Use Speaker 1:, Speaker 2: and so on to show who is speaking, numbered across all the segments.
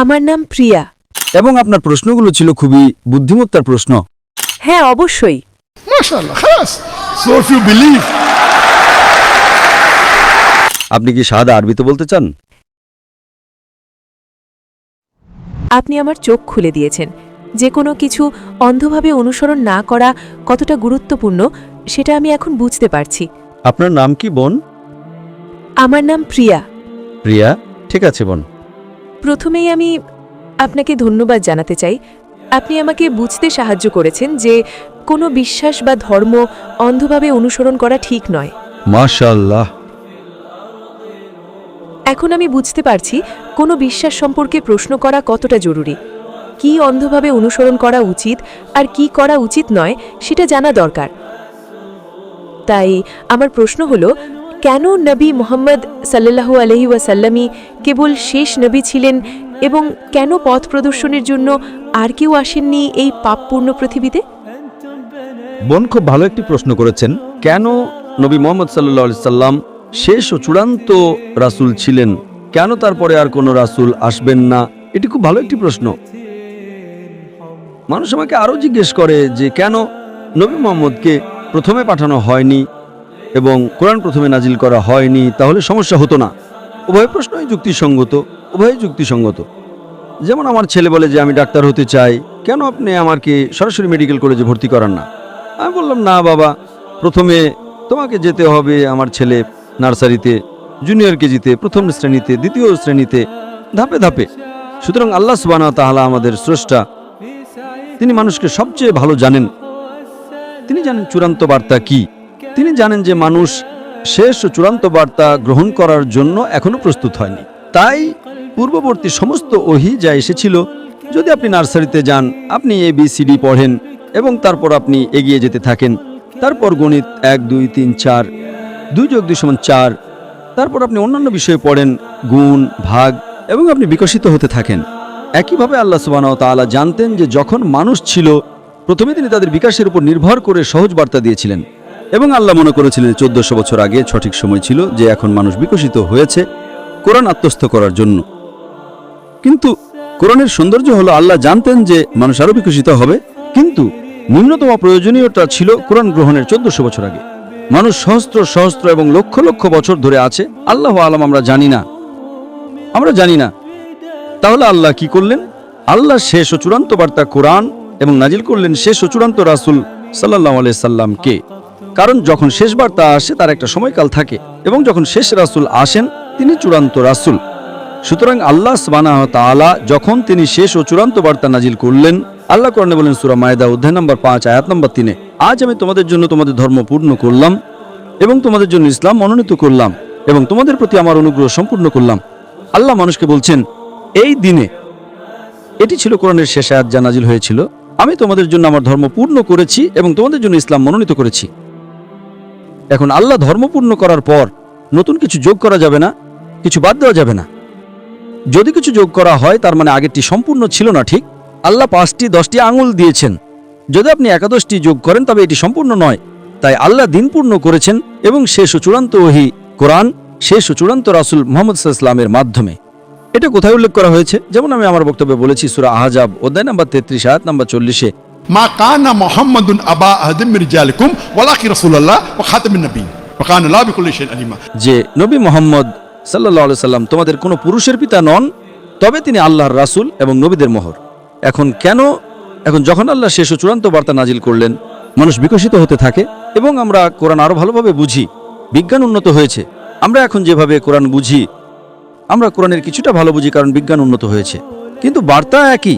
Speaker 1: আমার নাম প্রিয়া।
Speaker 2: এবং আপনার প্রশ্নগুলো ছিল খুবই বুদ্ধিমত্তার প্রশ্ন।
Speaker 1: হ্যাঁ, অবশ্যই।
Speaker 3: MashaAllah, خلاص. So if you believe.
Speaker 2: আপনি কি শাহাদা আরবিতে বলতে চান?
Speaker 1: আপনি আমার চোখ খুলে দিয়েছেন। যে কোনো কিছু অন্ধভাবে অনুসরণ না করা কতটা গুরুত্বপূর্ণ সেটা আমি এখন বুঝতে পারছি।
Speaker 2: আপনার নাম কি বোন?
Speaker 1: আমার নাম প্রিয়া।
Speaker 2: প্রিয়া, ঠিক আছে বোন।
Speaker 1: প্রথমেই আমি আপনাকে ধন্যবাদ জানাতে চাই। আপনি আমাকে বুঝতে সাহায্য করেছেন যে কোনো বিশ্বাস বা ধর্ম অন্ধভাবে অনুসরণ করা ঠিক নয়।
Speaker 2: মাশাআল্লাহ।
Speaker 1: এখন আমি বুঝতে পারছি কোনো বিশ্বাস সম্পর্কে প্রশ্ন করা কতটা জরুরি। কি অন্ধভাবে অনুসরণ করা উচিত আর কি করা উচিত নয় সেটা জানা দরকার। তাই আমার প্রশ্ন হলো, কেন নবী মুহাম্মদ সাল্লাল্লাহু আলাইহি ওয়াসাল্লামই কেবল শেষ নবী ছিলেন এবং কেন পথ প্রদর্শনের জন্য আর কেউ আসেননি এই পাপপূর্ণ পৃথিবীতে?
Speaker 2: বোন খুব ভালো একটি প্রশ্ন করেছেন। কেন নবী মুহাম্মদ সাল্লাল্লাহু আলাইহি সাল্লাম শেষ ও চূড়ান্ত রাসূল ছিলেন, কেন তারপরে আর কোনো রাসূল আসবেন না? এটি খুব ভালো একটি প্রশ্ন। মানুষ আমাকে আরও জিজ্ঞেস করে যে কেন নবী মুহাম্মদকে প্রথমে পাঠানো হয়নি এবং কোরআন প্রথমে নাজিল করা হয়নি, তাহলে সমস্যা হতো না। উভয় প্রশ্নই যুক্তিসঙ্গত, উভয়ই যুক্তিসঙ্গত। যেমন আমার ছেলে বলে যে আমি ডাক্তার হতে চাই, কেন আপনি আমাকে সরাসরি মেডিকেল কলেজে ভর্তি করান না? আমি বললাম, না বাবা, প্রথমে তোমাকে যেতে হবে আমার ছেলে নার্সারিতে, জুনিয়র কেজিতে, প্রথম শ্রেণীতে, দ্বিতীয় শ্রেণীতে, ধাপে ধাপে। সুতরাং আল্লাহ সুবহানাহু ওয়া তাআলা আমাদের স্রষ্টা, তিনি মানুষকে সবচেয়ে ভালো জানেন। তিনি জানেন চূড়ান্ত বার্তা কি। তিনি জানেন যে মানুষ শেষ ও চূড়ান্ত বার্তা গ্রহণ করার জন্য এখনো প্রস্তুত হয়নি। তাই পূর্ববর্তী সমস্ত ওহী যা এসেছিল, যদি আপনি নার্সারিতে যান, আপনি ABCD পড়েন এবং তারপর আপনি এগিয়ে যেতে থাকেন, তারপর গণিত 1 2 3 4, 2 + 2 = 4, তারপর আপনি অন্যান্য বিষয়ে পড়েন, গুণ, ভাগ, এবং আপনি বিকশিত হতে থাকেন। একইভাবে আল্লাহ সুবহানাহু ওয়া তাআলা জানতেন যে যখন মানুষ ছিল, প্রথমে তিনি তাদের বিকাশের উপর নির্ভর করে সহজ বার্তা দিয়েছিলেন এবং আল্লাহ মনে করেছিলেন 1400 বছর আগে সঠিক সময় ছিল যে এখন মানুষ বিকশিত হয়েছে কোরআন আত্মস্থ করার জন্য। কিন্তু কোরআনের সৌন্দর্য হলো আল্লাহ জানতেন যে মানুষ আরও বিকশিত হবে, কিন্তু নিম্নতম প্রয়োজনীয়তা ছিল কোরআন গ্রহণের 1400 বছর আগে। মানুষ সহস্র সহস্র এবং লক্ষ লক্ষ বছর ধরে আছে, আল্লাহ আলম আমরা জানি না। তাহলে আল্লাহ কি করলেন? আল্লাহ শেষ ও চূড়ান্ত বার্তা কোরআন এবং নাজিল করলেন শেষ ও চূড়ান্ত রাসূল সাল্লাল্লাহু আলাইহি সাল্লামকে। কারণ যখন শেষ বার্তা আসে তার একটা সময়কাল থাকে, এবং যখন শেষ রাসূল আসেন তিনি চূড়ান্ত রাসূল। সুতরাং আল্লাহ সুবহানাহু ওয়া তাআলা যখন তিনি শেষ ও চূড়ান্ত বার্তা নাজিল করলেন, আল্লাহ কোরআনে বলেন সূরা মায়েদা অধ্যায় নম্বর 5 আয়াত নম্বর 3, আজ আমি তোমাদের জন্য তোমাদের ধর্ম পূর্ণ করলাম এবং তোমাদের জন্য ইসলাম মনোনীত করলাম এবং তোমাদের প্রতি আমার অনুগ্রহ সম্পূর্ণ করলাম। আল্লাহ মানুষকে বলছেন এই দিনে, এটি ছিল কোরআনের শেষ আয়াত যা নাজিল হয়েছিল, আমি তোমাদের জন্য আমার ধর্ম পূর্ণ করেছি এবং তোমাদের জন্য ইসলাম মনোনীত করেছি। এখন আল্লাহ ধর্ম পূর্ণ করার পর নতুন কিছু যোগ করা যাবে না, কিছু বাদ দেওয়া যাবে না। যদি কিছু যোগ করা হয় তার মানে আগেরটি সম্পূর্ণ ছিল না। ঠিক আল্লাহ 5টি 10টি আঙুল দিয়েছেন, যদি আপনি একাদশটি যোগ করেন তবে এটি সম্পূর্ণ নয়। তাই আল্লাহ দিন পূর্ণ করেছেন এবং শেষ ও চূড়ান্ত ওহী কোরআন, শেষ ও চূড়ান্ত রাসূল মুহাম্মদ সাল্লাল্লাহু আলাইহি ওয়াসাল্লামের মাধ্যমে। এটা কোথায় উল্লেখ করা হয়েছে? যেমন আমি আমার বক্তব্যে বলেছি সূরা আহজাব অধ্যায় নম্বর 33 আয়াত নম্বর 40-এ,
Speaker 3: মা কানা মুহাম্মাদুন আবা আহাদিম মিন রিজালিকুম ওয়ালাকিন রাসূলুল্লাহ ওয়া খাতামুন নবিয়্যিন ওয়া কানা আল্লাহু বিকুল্লি শাইইন আলিমা। যে
Speaker 2: নবী মুহাম্মদ সাল্লাল্লাহু আলাইহি সাল্লাম তোমাদের কোনো পুরুষের পিতা নন, তবে তিনি আল্লাহর রাসূল এবং নবীদের মোহর। এখন যখন আল্লাহ শেষ ও চূড়ান্ত বার্তা নাজিল করলেন, মানুষ বিকশিত হতে থাকে এবং আমরা কোরআন আরো ভালোভাবে বুঝি। বিজ্ঞান উন্নত হয়েছে, আমরা এখন যেভাবে কোরআন বুঝি, আমরা কোরআনের কিছুটা ভালো বুঝি কারণ বিজ্ঞান উন্নত হয়েছে, কিন্তু বার্তা একই।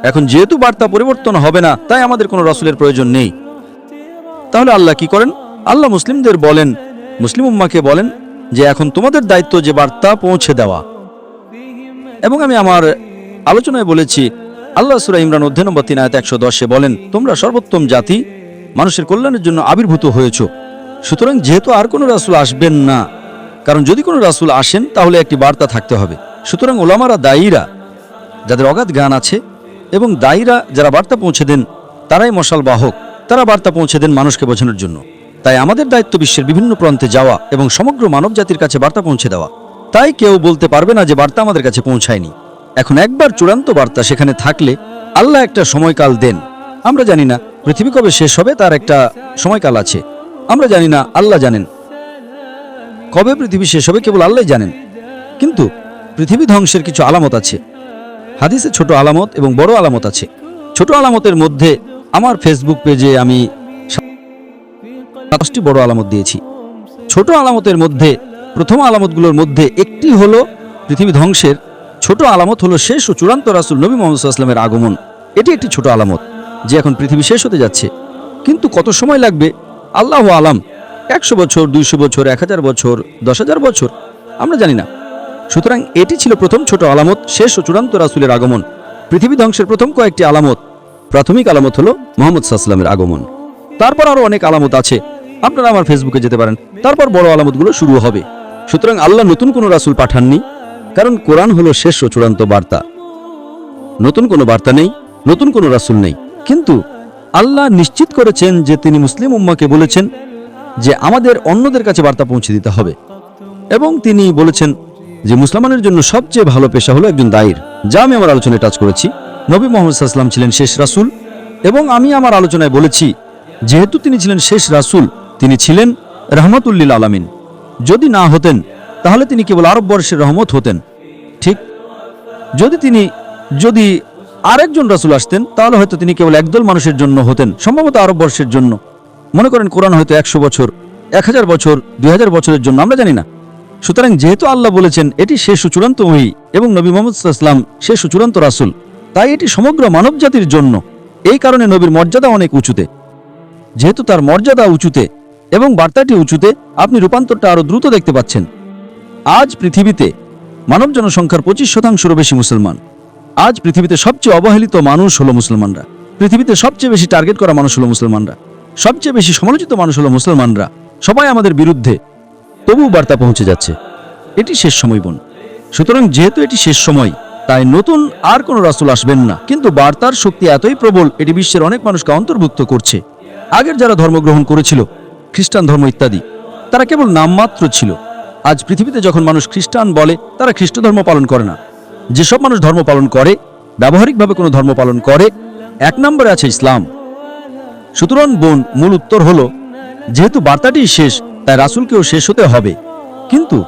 Speaker 2: এখন যেহেতু বার্তা পরিবর্তন হবে না, তাই আমাদের কোনো রাসূলের প্রয়োজন নেই। তাহলে আল্লাহ কি করেন? আল্লাহ মুসলিমদের বলেন, মুসলিম উম্মাহকে বলেন যে এখন তোমাদের দায়িত্ব যে বার্তা পৌঁছে দেওয়া। এবং আমি আমার আলোচনায় বলেছি, আল্লাহ সূরা ইমরান অধ্যায় নম্বর 3 আয়াত 110-এ বলেন, তোমরা সর্বোত্তম জাতি, মানুষের কল্যাণের জন্য আবির্ভূত হয়েছো। সুতরাং যেহেতু আর কোনো রাসূল আসবেন না, কারণ যদি কোনো রাসূল আসেন তাহলে একটি বার্তা থাকতে হবে। সুতরাং ওলামারা, দায়ীরা, যাদের অগাধ জ্ঞান আছে, এবং দায়ীরা যারা বার্তা পৌঁছে দেন, তারাই মশাল বাহক, তারা বার্তা পৌঁছে দেন মানুষকে বোঝানোর জন্য। তাই আমাদের দায়িত্ব বিশ্বের বিভিন্ন প্রান্তে যাওয়া এবং সমগ্র মানব জাতির কাছে বার্তা পৌঁছে দেওয়া। তাই কেউ বলতে পারবে না যে বার্তা আমাদের কাছে পৌঁছায়নি। এখন একবার চূড়ান্ত বার্তা সেখানে থাকলে আল্লাহ একটা সময়কাল দেন। আমরা জানি না পৃথিবী কবে শেষ হবে, তার একটা সময়কাল আছে। আমরা জানি না, আল্লাহ জানেন কবে পৃথিবী শেষ হবে, কেবল আল্লাহ জানেন। কিন্তু পৃথিবী ধ্বংসের কিছু আলামত আছে। হাদিসে ছোট আলামত এবং বড় আলামত আছে। ছোট আলামতের মধ্যে আমার ফেসবুক পেজে আমি 7টি বড় আলামত দিয়েছি। ছোট আলামতের মধ্যে প্রথম আলামতগুলোর মধ্যে একটি হলো পৃথিবী ধ্বংসের ছোট আলামত হলো শেষ ও চূড়ান্ত রাসূল নবী মুহাম্মদ সাল্লাল্লাহু আলাইহি ওয়াসাল্লামের আগমন। এটি একটি ছোট আলামত যে এখন পৃথিবী শেষ হতে যাচ্ছে। কিন্তু কত সময় লাগবে আল্লাহু আলাম। 100 বছর, 200 বছর, 1000 বছর, 10,000 বছর, আমরা জানি না। সুতরাং এটি ছিল প্রথম ছোট আলামত, শেষ ও চূড়ান্ত রাসূলের আগমন। পৃথিবী ধ্বংসের প্রথম কয়েকটি আলামত, প্রাথমিক আলামত হলো মুহাম্মদ সাল্লাল্লাহু আলাইহি ওয়াসাল্লামের আগমন। তারপর আরো অনেক আলামত আছে, আপনারা আমার ফেসবুকে যেতে পারেন। তারপর বড় আলামতগুলো শুরু হবে। সুতরাং আল্লাহ নতুন কোনো রাসূল পাঠাননি, কারণ কোরআন হলো শেষ ও চূড়ান্ত বার্তা। নতুন কোনো বার্তা নেই, নতুন কোনো রাসূল নেই। কিন্তু আল্লাহ নিশ্চিত করেছেন যে তিনি মুসলিম উম্মাহকে বলেছেন যে আমাদের অন্যদের কাছে বার্তা পৌঁছে দিতে হবে। এবং তিনি বলেছেন যে মুসলমানের জন্য সবচেয়ে ভালো পেশা হলো একজন দায়ীর, যা আমি আমার আলোচনায় টাচ করেছি। নবী মুহাম্মদ সাল্লাল্লাহু আলাইহি ওয়াসাল্লাম ছিলেন শেষ রাসূল, এবং আমি আমার আলোচনায় বলেছি যেহেতু তিনি ছিলেন শেষ রাসূল, তিনি ছিলেন রাহমাতুল লিল আলামিন। যদি না হতেন তাহলে তিনি কেবল আরব বর্ষের রহমত হতেন। ঠিক, যদি আরেকজন রাসূল আসতেন তাহলে হয়তো তিনি কেবল একদল মানুষের জন্য হতেন, সম্ভবত আরব বর্ষের জন্য। মনে করেন কোরআন হয়তো 100 বছর, 1000 বছর, 2000 বছরের জন্য, আমরা জানি না। সুতরাং যেহেতু আল্লাহ বলেছেন এটি শেষ ও চূড়ান্ত ওহী এবং নবী মুহাম্মদ সাল্লাল্লাহু আলাইহি ওয়াসাল্লাম শেষ ও চূড়ান্ত রাসূল, তাই এটি সমগ্র মানব জাতির জন্য। এই কারণে নবীর মর্যাদা অনেক উঁচুতে। যেহেতু তার মর্যাদা উঁচুতে এবং বার্তাটি উঁচুতে, আপনি রূপান্তরটা আরো দ্রুত দেখতে পাচ্ছেন। আজ পৃথিবীতে মানব জনসংখ্যার 25%-এরও বেশি মুসলমান। আজ পৃথিবীতে সবচেয়ে অবহেলিত মানুষ হলো মুসলমানরা। পৃথিবীতে সবচেয়ে বেশি টার্গেট করা মানুষ হলো মুসলমানরা। সবচেয়ে বেশি সমালোচিত মানুষ হলো মুসলমানরা। সবাই আমাদের বিরুদ্ধে, তবুও বার্তা পৌঁছে যাচ্ছে। এটি শেষ সময় বোন। সুতরাং যেহেতু এটি শেষ সময়, তাই নতুন আর কোনো রাসূল আসবেন না। কিন্তু বার্তার শক্তি এতই প্রবল, এটি বিশ্বের অনেক মানুষকে অন্তর্ভুক্ত করছে। আগের যারা ধর্মগ্রহণ করেছিল, খ্রিস্টান ধর্ম ইত্যাদি, তারা কেবল নামমাত্র ছিল। আজ পৃথিবীতে যখন মানুষ খ্রিস্টান বলে, তারা খ্রিস্ট ধর্ম পালন করে না। যেসব মানুষ ধর্ম পালন করে, ব্যবহারিকভাবে কোনো ধর্ম পালন করে, 1 নম্বরে আছে ইসলাম। সুতরাং বোন, মূল উত্তর হলো যেহেতু বার্তাটি শেষ, তাই রাসূলকেও শেষ হতে হবে। কিন্তু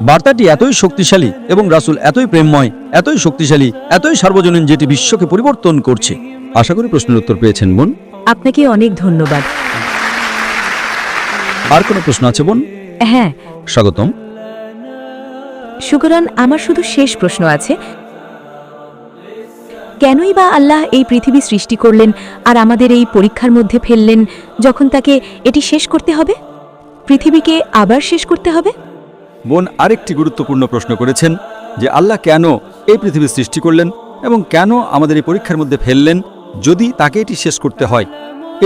Speaker 2: বার্তাটি এতই শক্তিশালী এবং রাসূল এতই প্রেমময়, এতই শক্তিশালী, এতই সার্বজনীন, যেটি বিশ্বকে পরিবর্তন করছে। আশা করি প্রশ্নের উত্তর পেয়েছেন বোন।
Speaker 1: আপনাকে অনেক ধন্যবাদ।
Speaker 2: আর কোনো প্রশ্ন আছে বোন?
Speaker 1: হ্যাঁ,
Speaker 2: স্বাগতম।
Speaker 1: শুকরান। আমার শুধু শেষ প্রশ্ন আছে, কেনই বা আল্লাহ এই পৃথিবী সৃষ্টি করলেন আর আমাদের এই পরীক্ষার মধ্যে ফেললেন, যখন তাকে এটি শেষ করতে হবে, পৃথিবীকে আবার শেষ করতে হবে?
Speaker 2: বোন আরেকটি গুরুত্বপূর্ণ প্রশ্ন করেছেন যে আল্লাহ কেন এই পৃথিবী সৃষ্টি করলেন এবং কেন আমাদের এই পরীক্ষার মধ্যে ফেললেন যদি তাকে এটি শেষ করতে হয়।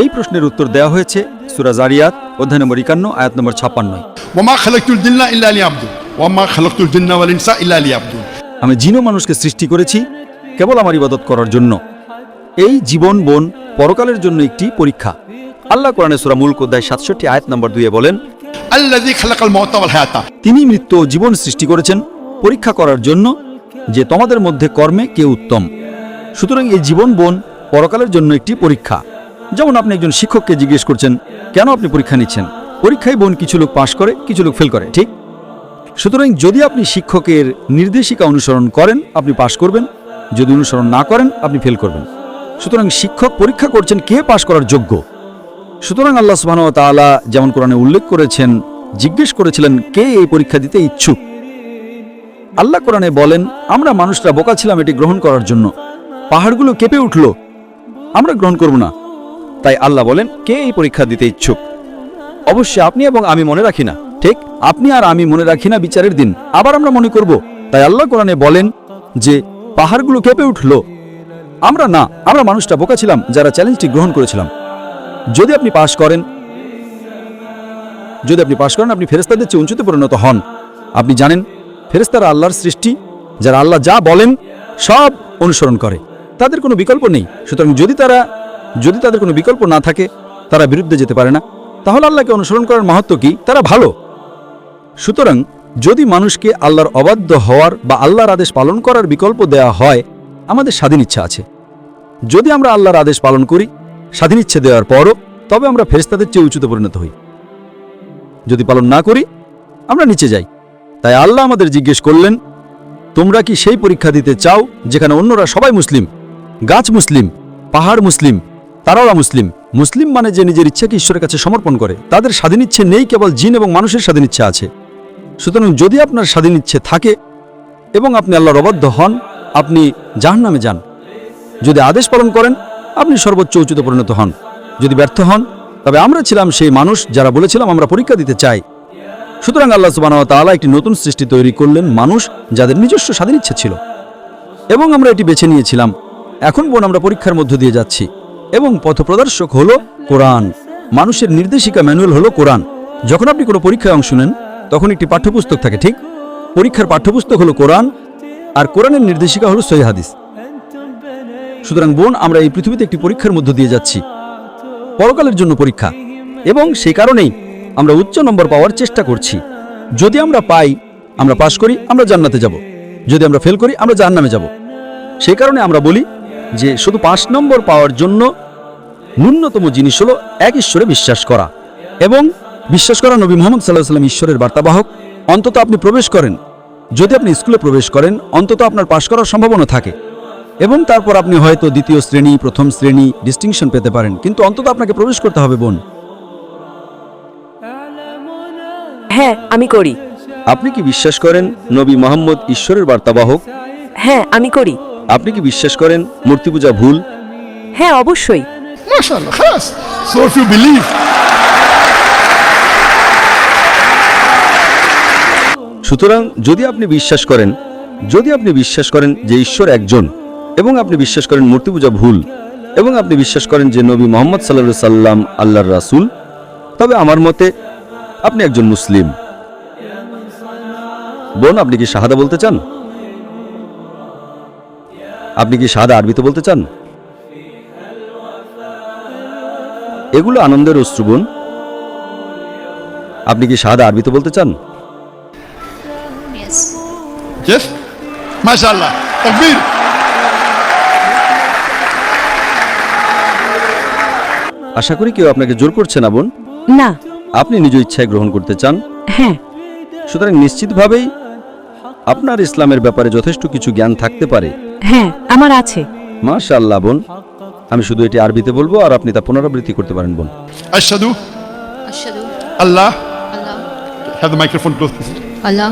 Speaker 2: এই প্রশ্নের উত্তর দেওয়া হয়েছে সূরা জারিয়াত অধ্যায় নম্বর 51 আয়াত নম্বর 56।
Speaker 3: ওয়ামা খালাকতুল জিন্না ইল্লা লিয়াবুদুন ওয়ামা খালাকতুল জিন্না ওয়াল ইনসা ইল্লা লিয়াবুদুন।
Speaker 2: আমি জিন ও মানুষকে সৃষ্টি করেছি কেবল আমার ইবাদত করার জন্য। এই জীবন বোন পরকালের জন্য একটি পরীক্ষা। আল্লাহ কোরআনে সূরা মুলক অধ্যায় 67 আয়াত নম্বর 2 বলেন,
Speaker 3: আল্লাযী খালাকাল মাউতা ওয়াল হায়াতা।
Speaker 2: তিনি মৃত্যু ও জীবন সৃষ্টি করেছেন পরীক্ষা করার জন্য যে তোমাদের মধ্যে কর্মে কে উত্তম। সুতরাং এই জীবন বোন পরকালের জন্য একটি পরীক্ষা। যেমন আপনি একজন শিক্ষককে জিজ্ঞেস করছেন কেন আপনি পরীক্ষা নিচ্ছেন। পরীক্ষায় বোন কিছু লোক পাশ করে, কিছু লোক ফেল করে, ঠিক? সুতরাং যদি আপনি শিক্ষকের নির্দেশিকা অনুসরণ করেন, আপনি পাশ করবেন। যদি অনুসরণ না করেন, আপনি ফেল করবেন। সুতরাং শিক্ষক পরীক্ষা করছেন কে পাশ করার যোগ্য। সুতরাং আল্লাহ সুবহানাহু ওয়া তাআলা যেমন কোরআনে উল্লেখ করেছেন, জিজ্ঞেস করেছিলেন কে এই পরীক্ষা দিতে ইচ্ছুক। আল্লাহ কোরআনে বলেন, আমরা মানুষরা বোকা ছিলাম এটি গ্রহণ করার জন্য। পাহাড়গুলো কেঁপে উঠল, আমরা গ্রহণ করব না। তাই আল্লাহ বলেন কে এই পরীক্ষা দিতে ইচ্ছুক। অবশ্যই আপনি এবং আমি মনে রাখি না, ঠিক? আপনি আর আমি মনে রাখি না বিচারের দিন আবার আমরা মনে করব। তাই আল্লাহ কোরআনে বলেন যে পাহাড়গুলো কেঁপে উঠল, আমরা মানুষটা বোকা ছিলাম যারা চ্যালেঞ্জটি গ্রহণ করেছিলাম। যদি আপনি পাশ করেন, আপনি ফেরেশতাদের চেয়ে উঁচুতে পরিণত হন। আপনি জানেন ফেরেশতারা আল্লাহর সৃষ্টি, যারা আল্লাহ যা বলেন সব অনুসরণ করে, তাদের কোনো বিকল্প নেই। সুতরাং যদি তাদের কোনো বিকল্প না থাকে, তারা বিরুদ্ধে যেতে পারে না, তাহলে আল্লাহকে অনুসরণ করার মাহাত্ম্য কি? তারা ভালো। সুতরাং যদি মানুষকে আল্লাহর অবাধ্য হওয়ার বা আল্লাহর আদেশ পালন করার বিকল্প দেওয়া হয়, আমাদের স্বাধীন ইচ্ছা আছে। যদি আমরা আল্লাহর আদেশ পালন করি স্বাধীন ইচ্ছে দেওয়ার পরও, তবে আমরা ফেরেশতাদের চেয়ে উঁচুতে পরিণত হই। যদি পালন না করি আমরা নিচে যাই। তাই আল্লাহ আমাদের জিজ্ঞেস করলেন, তোমরা কি সেই পরীক্ষা দিতে চাও যেখানে অন্যরা সবাই মুসলিম, গাছ মুসলিম, পাহাড় মুসলিম, তারাওরা মুসলিম? মুসলিম মানে যে নিজের ইচ্ছাকে ঈশ্বরের কাছে সমর্পণ করে। তাদের স্বাধীন ইচ্ছে নেই, কেবল জিন এবং মানুষের স্বাধীন ইচ্ছা আছে। সুতরাং যদি আপনার স্বাধীন ইচ্ছে থাকে এবং আপনি আল্লাহর অবাধ্য হন, আপনি জাহান্নামে যান। যদি আদেশ পালন করেন আপনি সর্বোচ্চ উচ্চতে পরিণত হন। যদি ব্যর্থ হন তবে আমরা ছিলাম সেই মানুষ যারা বলেছিলাম আমরা পরীক্ষা দিতে চাই। সুতরাং আল্লাহ সুবহানাহু ওয়া তাআলা একটি নতুন সৃষ্টি তৈরি করলেন, মানুষ যাদের নিজস্ব স্বাধীন ইচ্ছে ছিল, এবং আমরা এটি বেছে নিয়েছিলাম। এখন বোন আমরা পরীক্ষার মধ্য দিয়ে যাচ্ছি এবং পথপ্রদর্শক হলো কোরআন। মানুষের নির্দেশিকা ম্যানুয়াল হলো কোরআন। যখন আপনি কোনো পরীক্ষায় অংশ নেন তখন একটি পাঠ্যপুস্তক থাকে, ঠিক? পরীক্ষার পাঠ্যপুস্তক হলো কোরআন, আর কোরআনের নির্দেশিকা হলো সহিহ হাদিস। সুতরাং বোন আমরা এই পৃথিবীতে একটি পরীক্ষার মধ্য দিয়ে যাচ্ছি, পরকালের জন্য পরীক্ষা, এবং সেই কারণেই আমরা উচ্চ নম্বর পাওয়ার চেষ্টা করছি। যদি আমরা পাই, আমরা পাশ করি, আমরা জান্নাতে যাব। যদি আমরা ফেল করি আমরা জাহান্নামে যাব। সেই কারণে আমরা বলি যে শুধু 5 নম্বর পাওয়ার জন্য ন্যূনতম জিনিস হলো এক ঈশ্বরে বিশ্বাস করা, এবং বিশ্বাস করা নবী মুহাম্মদ সাল্লাল্লাহু আলাইহি ওয়াসাল্লাম ঈশ্বরের বার্তাবাহক। অন্তত আপনি প্রবেশ করেন, যদি আপনি স্কুলে প্রবেশ করেন অন্তত আপনার পাশ করার সম্ভাবনা থাকে, এবং তারপর আপনি হয়তো দ্বিতীয় শ্রেণী, প্রথম শ্রেণী ডিস্টিংশন পেতে পারেন, কিন্তু অন্তত আপনাকে প্রবেশ করতে হবে বোন।
Speaker 1: হ্যাঁ আমি করি।
Speaker 2: আপনি কি বিশ্বাস করেন নবী মুহাম্মদ ঈশ্বরের বার্তাবাহক?
Speaker 1: হ্যাঁ আমি করি।
Speaker 2: আপনি কি বিশ্বাস করেন মূর্তি পূজা ভুল?
Speaker 1: হ্যাঁ অবশ্যই।
Speaker 3: MashaAllah, خلاص. So if you believe,
Speaker 2: সুতরাং যদি আপনি বিশ্বাস করেন যে ঈশ্বর একজন, এবং আপনি বিশ্বাস করেন মূর্তি পূজা ভুল, এবং আপনি বিশ্বাস করেন যে নবী মুহাম্মদ সাল্লাল্লাহু আলাইহি সাল্লাম আল্লাহর রাসূল, তবে আমার মতে আপনি একজন মুসলিম। বোন আপনি কি শাহাদা বলতে চান? আপনি কি শাহাদা আরবিতে বলতে চান? এগুলো আনন্দের অশ্রু বোন। আপনি কি শাহাদা আরবিতে বলতে চান?
Speaker 4: Yes.
Speaker 3: yes? MashaAllah. Takbir.
Speaker 2: আশা করি কেউ আপনাকে জোর করছে না বোন।
Speaker 1: না।
Speaker 2: আপনি নিজ ইচ্ছায় গ্রহণ করতে চান।
Speaker 1: হ্যাঁ।
Speaker 2: সুতরাং নিশ্চিতভাবেই আপনার ইসলামের ব্যাপারে যথেষ্ট কিছু জ্ঞান থাকতে পারে।
Speaker 1: হ্যাঁ আমার আছে।
Speaker 2: মাশাআল্লাহ বোন, আমি শুধু এটি আরবিতে বলবো আর আপনি তা পুনরাবৃত্তি করতে পারেন বোন।
Speaker 3: Ashhadu
Speaker 4: Ashhadu
Speaker 3: Allah.
Speaker 4: Allah
Speaker 3: Have the microphone close, please.
Speaker 4: Allah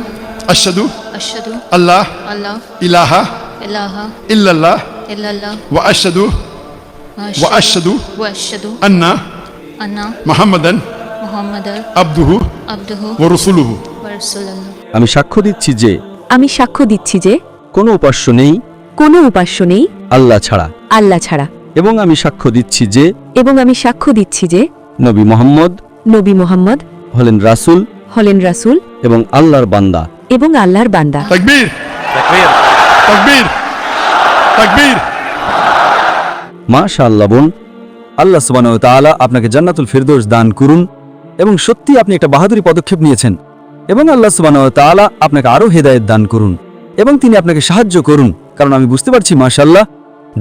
Speaker 3: Ashhadu
Speaker 4: Ashhadu
Speaker 3: Allah
Speaker 4: Allah
Speaker 3: ilaha
Speaker 4: ilaha
Speaker 3: illallah
Speaker 4: illallah
Speaker 3: wa ashhadu
Speaker 4: wa ashhadu
Speaker 3: anna
Speaker 4: anna
Speaker 3: Muhammadan
Speaker 4: Muhammadar
Speaker 3: abduhu
Speaker 4: abduhu
Speaker 3: wa rasuluhu.
Speaker 4: wa rasuluhu.
Speaker 2: আমি সাক্ষ্য দিচ্ছি যে
Speaker 1: আমি সাক্ষ্য দিচ্ছি যে
Speaker 2: কোনো উপাস্য নেই
Speaker 1: কোনো উপাস্য নেই
Speaker 2: আল্লাহ ছাড়া,
Speaker 1: আল্লাহ ছাড়া,
Speaker 2: এবং আমি সাক্ষ্য দিচ্ছি যে নবী মুহাম্মদ হলেন রাসূল এবং আল্লাহর বান্দা।
Speaker 3: Takbir. Takbir. Takbir.
Speaker 2: মাশাআল্লাহ বোন, আল্লাহ সুবহানাহু ওয়া তাআলা আপনাকে জান্নাতুল ফিরদৌস দান করুন, এবং সত্যি আপনি একটা বাহাদুরি পদক্ষেপ নিয়েছেন, এবং আল্লাহ সুবহানাহু ওয়া তাআলা আপনাকে আরো হেদায়েত দান করুন, এবং তিনি আপনাকে সাহায্য করুন। কারণ আমি বুঝতে পারছি মাশাআল্লাহ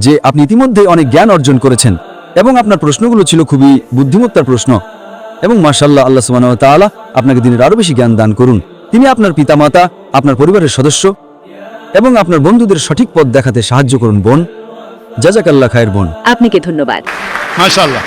Speaker 2: যে আপনি ইতিমধ্যে অনেক জ্ঞান অর্জন করেছেন, এবং আপনার প্রশ্নগুলো ছিল খুবই বুদ্ধিমত্তার প্রশ্ন, এবং মাশাআল্লাহ আল্লাহ সুবহানাহু ওয়া তাআলা আপনাকে দিনের আরো বেশি জ্ঞান দান করুন। তিনি আপনার পিতামাতা, আপনার পরিবারের সদস্য এবং আপনার বন্ধুদের সঠিক পথ দেখাতে সাহায্য করুন বোন। জাযাকাল্লাহ খায়ের বোন।
Speaker 1: আপনাকে ধন্যবাদ।
Speaker 3: MashaAllah.